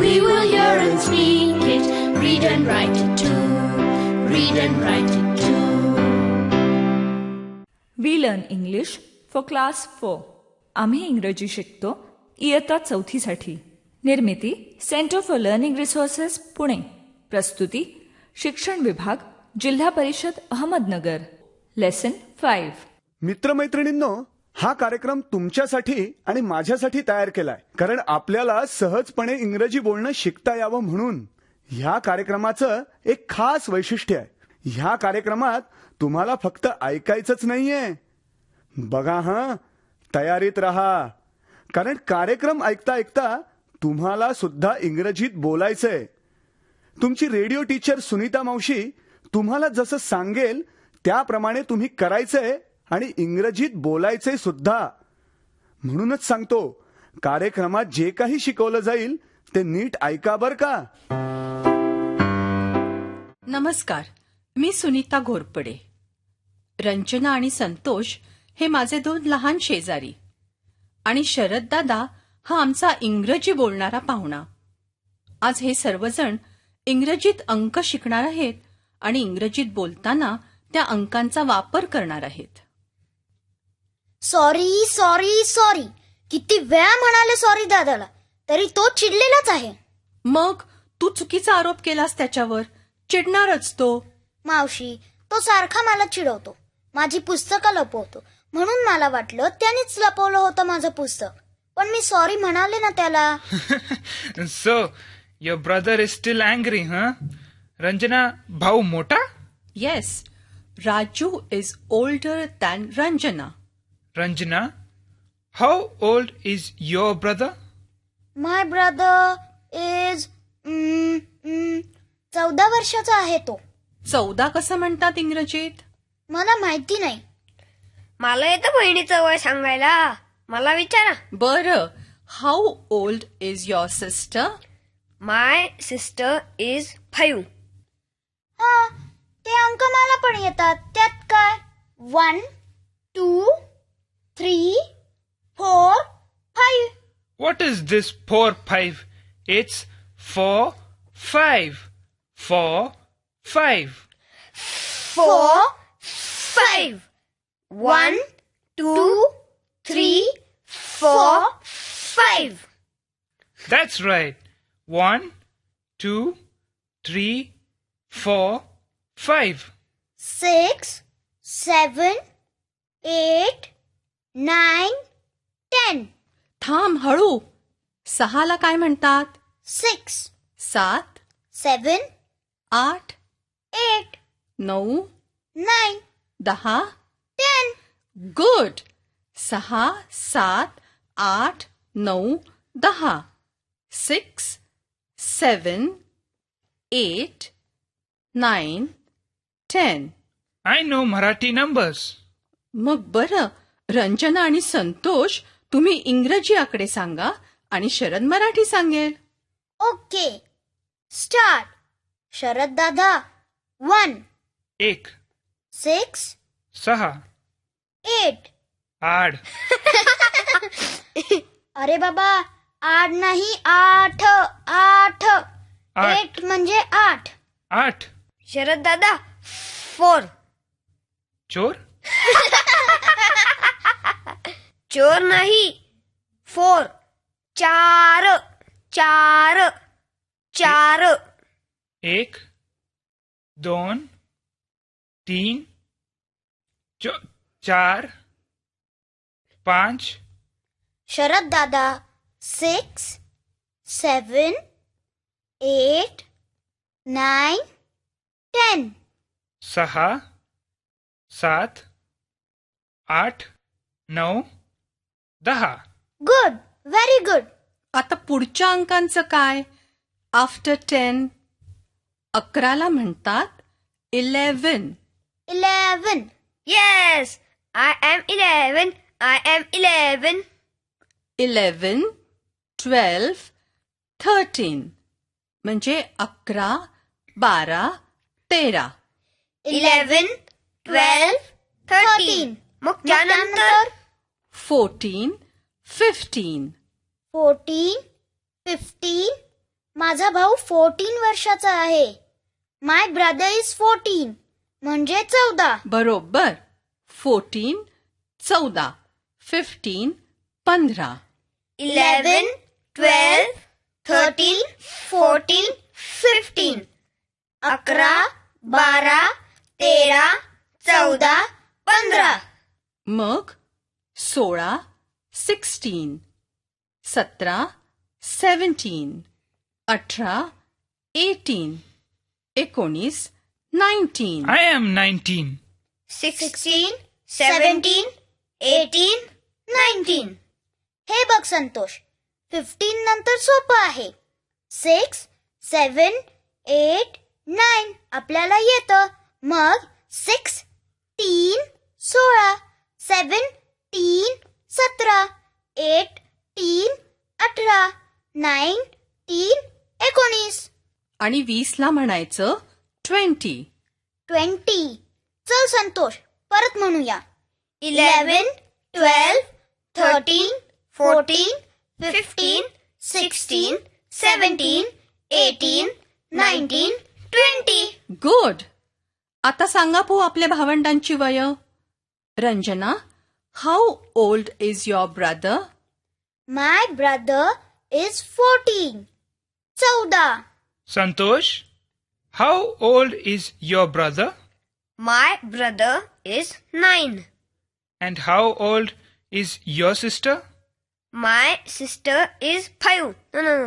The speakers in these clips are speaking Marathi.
we will hear and speak it, read and write it too, read and write it too. We learn English for class 4. आम्ही इंग्रजी शिकतो इयत्ता 4साठी. निर्मिती centre for learning resources Pune. प्रस्तुती शिक्षण विभाग, जिल्हा परिषद अहमदनगर. लेसन 5. मित्रमैत्रिणींनो, हा कार्यक्रम तुमच्यासाठी आणि माझ्यासाठी तयार केलाय, कारण आपल्याला सहजपणे इंग्रजी बोलणं शिकता यावं म्हणून. ह्या कार्यक्रमाचं एक खास वैशिष्ट्य आहे. ह्या कार्यक्रमात तुम्हाला फक्त ऐकायचंच नाहीये. बघा हां, तयारीत राहा, कारण कार्यक्रम ऐकता ऐकता तुम्हाला सुद्धा इंग्रजीत बोलायचंय. तुमची रेडिओ टीचर सुनीता मावशी तुम्हाला जसं सांगेल त्याप्रमाणे तुम्ही करायचंय आणि इंग्रजीत बोलायचंय सुद्धा. म्हणूनच सांगतो, कार्यक्रमात जे काही शिकवलं जाईल ते नीट ऐका बर का. नमस्कार, मी सुनीता घोरपडे. रंजना आणि संतोष हे माझे 2 लहान शेजारी आणि शरद दादा हा आमचा इंग्रजी बोलणारा पाहुणा. आज हे सर्वजण इंग्रजीत अंक शिकणार आहेत आणि इंग्रजीत बोलताना त्या अंकांचा वापर करणार आहेत. सॉरी सॉरी सॉरी, किती वेळा म्हणाले सॉरी दादाला, तरी तो चिडलेलाच आहे. मग तू चुकीचा आरोप केलास त्याच्यावर, चिडणारच तो. मावशी, तो सारखा मला चिडवतो, माझी पुस्तकं लपवतो, म्हणून मला वाटलं त्यानेच लपवलं होतं माझं पुस्तक. पण मी सॉरी म्हणाले ना त्याला. So, your brother is still angry, huh? Ranjana, भाऊ मोठा? Yes, Raju is older than Ranjana. Ranjana, how old is your brother? My brother is 14 वर्षाचा आहे तो. 14 कसं म्हणतात इंग्रजीत? मला माहिती नाही. मला येतं बहिणीचं वय सांगायला, मला विचारा. बरं, how old is your sister? My sister is 5. हा, ते अंक मला पण येतात, त्यात काय. 1 2 3 4 5. What is this 4, 5? It's 4, 5. 4, 5. 4 5. 1 2 3 4 5. That's right. 1, 2, 3, 4, 5. 6 7 8 9 10. थांब, हळू. 6ला काय म्हणतात? 6 7 7 8 8 9 9 10 10. Good. 6 7 8 9 10. 6 7 8 9 10. I know Marathi numbers. मग बरं, रंजना आणि संतोष तुम्ही इंग्रजी आकडे सांगा आणि शरद मराठी सांगेल. Okay, start. शरद दादा. 1 1, 6 6, 8. 8. अरे बाबा, 8 नाही, 8 8. 8 म्हणजे 8. 8. शरद दादा 4. चोर? चोर नाही, 4. 4 4 4. 1 2 3 4 5. शरद दादा 6 7 8 9 10. 6 7 8 9 10. Good, very good. आता पुढच्या अंकांचं काय? आफ्टर 10 11ला म्हणतात 11. 11. Yes, I am 11. I am 11. 11 12 13 म्हणजे 11 12 13. 11 12 13. मग त्यानंतर 14 15. 14 15. माझा भाऊ 14 वर्षाचा आहे. माय ब्रदर इज 14 म्हणजे 14. बरोबर. 14 14, 15 15. 11, 12, 13, 14, 15. 11, 12, 13, 14, 15. मग 16 16, 17 17, 18 18, 19 19. I am 19. 16, 17, 18, 19. हे बघ संतोष, 15 नंतर सोपं आहे. 6, 7, 8, 9 आपल्याला येतं. मग 6 3 16, 7 3 17, 8 3 18, 9 3 19. आणि 20 ला म्हणायचं 20. 20. चल संतोष, परत म्हणूया. 11, 12, 13, 14, 15, 16, 17, 18, 19, 20. गुड. आता सांगा पो आपल्या भावंडांची वय. Ranjana, how old is your brother? My brother is 14. 14. Santosh, how old is your brother? My brother is 9. And how old is your sister? My sister is 5. No.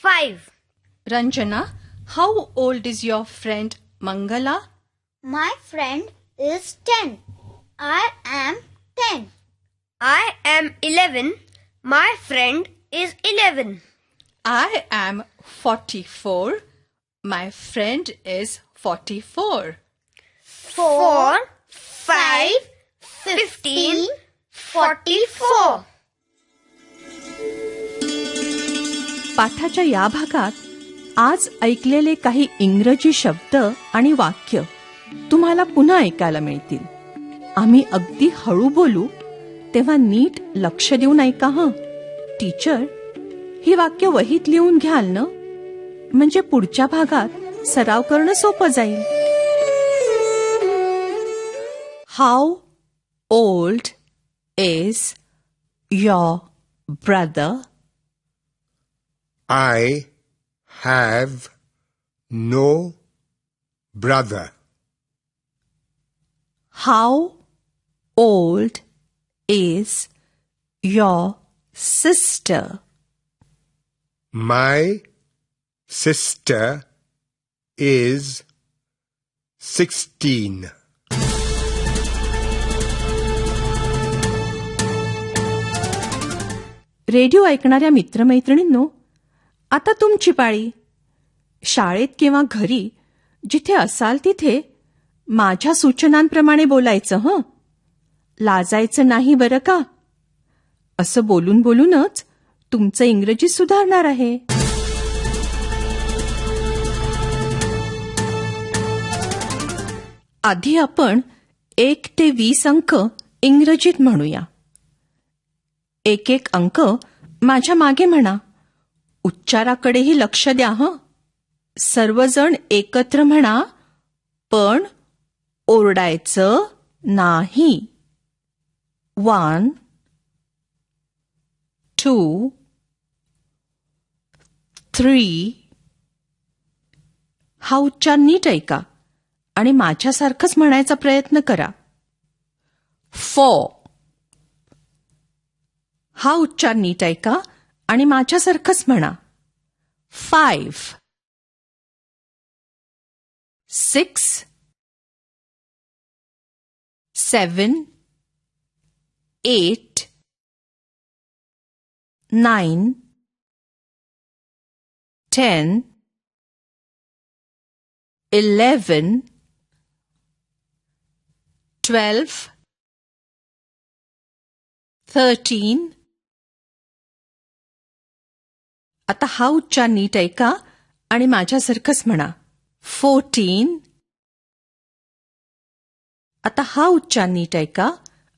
5. Ranjana, how old is your friend Mangala? My friend is 10. I am 10. I am 11. My friend is 11. I am 44. My friend is 44. 4, 5, 15, 44. पाठाच्या या भागात आज ऐकलेले काही इंग्रजी शब्द आणि वाक्य तुम्हाला पुन्हा ऐकायला मिळतील. आम्ही अगदी हळू बोलू तेव्हा नीट लक्ष देऊन ऐका हं. टीचर, ही वाक्य वहीत लिहून घ्याल ना, म्हणजे पुढच्या भागात सराव करणं सोपं जाईल. How old is your brother? I have no brother. How old is your sister? My sister is 16. Radio ऐकणाऱ्या मित्रमैत्रिणींनो, आता तुमची पाळी. शाळेत किंवा घरी जिथे असाल तिथे माझ्या सूचनांप्रमाणे बोलायचं हं. लाजायचं नाही बरं का. असं बोलून बोलूनच तुमचं इंग्रजी सुधारणार आहे. आधी आपण 1 ते 20 अंक इंग्रजीत म्हणूया. एक एक अंक माझ्या मागे म्हणा. उच्चाराकडेही लक्ष द्या हं. सर्वजण एकत्र म्हणा, पण ओरडायचं नाही. 1 2 3. हा उच्चार नीट ऐका आणि माझ्यासारखंच म्हणायचा प्रयत्न करा. 4. हा उच्चार नीट ऐका आणि माझ्यासारखंच म्हणा. 5. 6. 7. 8. 9. 10. 11. 12. 13. आता हा उच्चार नीट ऐका आणि माझ्यासारखंच म्हणा. 14. आता हा उच्चार नीट ऐका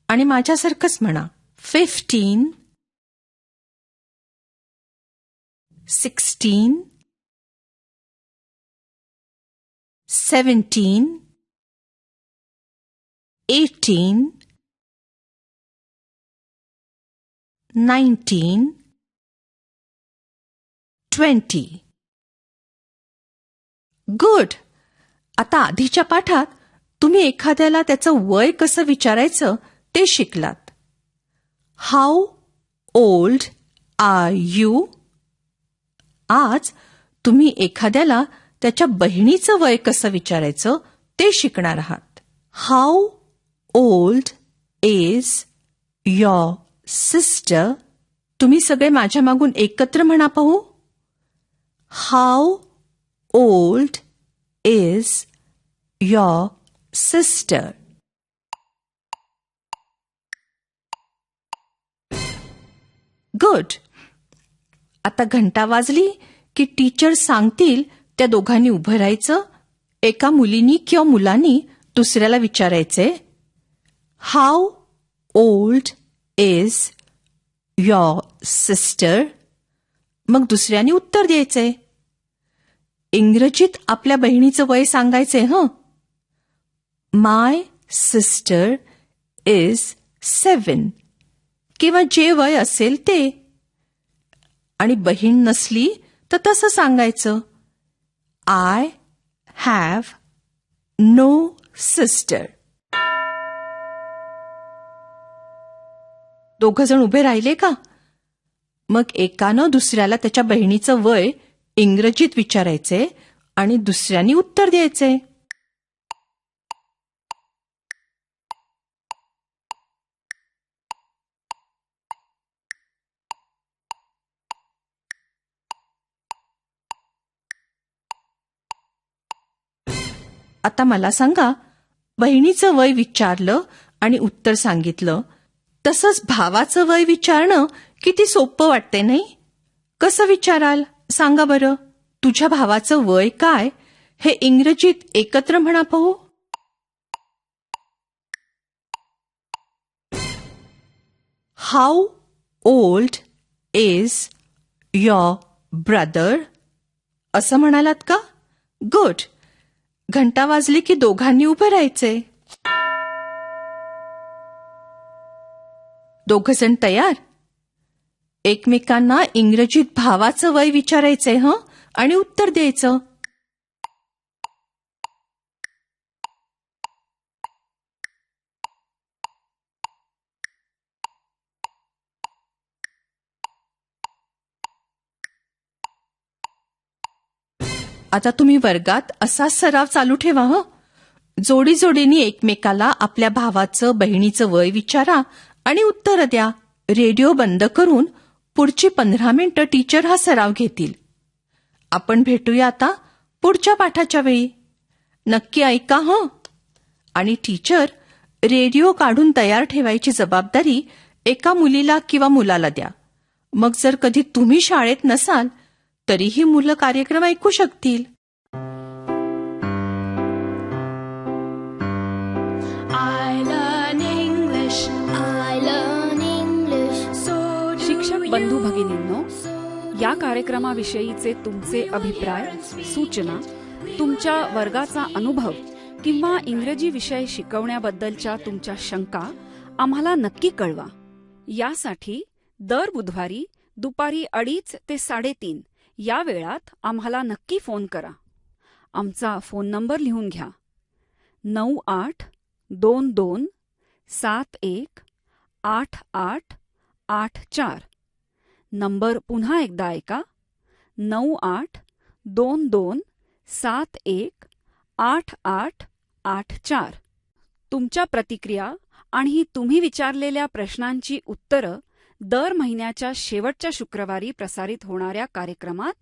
आणि माझ्यासारखंच म्हणा. 15. 16. 17, 18, 19, 20. गुड. आता आधीच्या पाठात तुम्ही एखाद्याला त्याचं वय कसं विचारायचं ते शिकलात. How old are you? आज तुम्ही एखाद्याला त्याच्या बहिणीचं वय कसं विचारायचं ते शिकणार आहात. How old is your sister? तुम्ही सगळे माझ्या मागून एकत्र म्हणा पाहू. How old is your sister? Good. आता घंटा वाजली की टीचर सांगतील त्या दोघांनी उभं राहायचं. एका मुलीनी किंवा मुलांनी दुसऱ्याला विचारायचे, how old is your sister? मग दुसऱ्याने उत्तर द्यायचे. इंग्रजीत आपल्या बहिणीचं वय सांगायचे. माय सिस्टर इज 7 किंवा जे वय असेल ते. आणि बहीण नसली तर तसं सांगायचं, आय हॅव नो सिस्टर. दोघं जण उभे राहिले का? मग एकानं दुसऱ्याला त्याच्या बहिणीचं वय इंग्रजीत विचारायचे आणि दुसऱ्यानी उत्तर द्यायचे. आता मला सांगा, बहिणीचं वय विचारलं आणि उत्तर सांगितलं, तसंच भावाचं वय विचारणं किती सोपं वाटते नाही? कसं विचाराल सांगा बरं. तुझ्या भावाचं वय काय हे इंग्रजीत एकत्र म्हणा पाहू. How old is your brother? असं म्हणालात का? गुड. घंटा वाजली की दोघांनी उभं राहायचे. दोघं जण तयार? एकमेकांना इंग्रजीत भावाचं वय विचारायचे आणि उत्तर द्यायचं. आता तुम्ही वर्गात असाच सराव चालू ठेवा. जोडीजोडीने एकमेकाला आपल्या भावाचं बहिणीचं वय विचारा आणि उत्तरं द्या. रेडिओ बंद करून पुढची 15 मिनिटं टीचर हा सराव घेतील. आपण भेटूया आता पुढच्या पाठाच्या वेळी. नक्की ऐका आणि टीचर रेडिओ काढून तयार ठेवायची जबाबदारी एका मुलीला किंवा मुलाला द्या. मग जर कधी तुम्ही शाळेत नसाल तरीही मुलं कार्यक्रम ऐकू शकतील. शिक्षक बंधू भगिनींनो, या कार्यक्रमाविषयीचे तुमचे अभिप्राय, सूचना, तुमच्या वर्गाचा अनुभव किंवा इंग्रजी विषय शिकवण्याबद्दलच्या तुमच्या शंका आम्हाला नक्की कळवा. यासाठी दर बुधवारी दुपारी 2:30 ते 3:30 या वेळात आम्हाला नक्की फोन करा. आमचा फोन नंबर लिहून घ्या. 9822718884. नंबर पुन्हा एकदा ऐका. 9822718884. तुमच्या प्रतिक्रिया आणि तुम्ही विचारलेल्या प्रश्नांची उत्तरं दर महिन्याच्या शेवटच्या शुक्रवारी प्रसारित होणाऱ्या कार्यक्रमात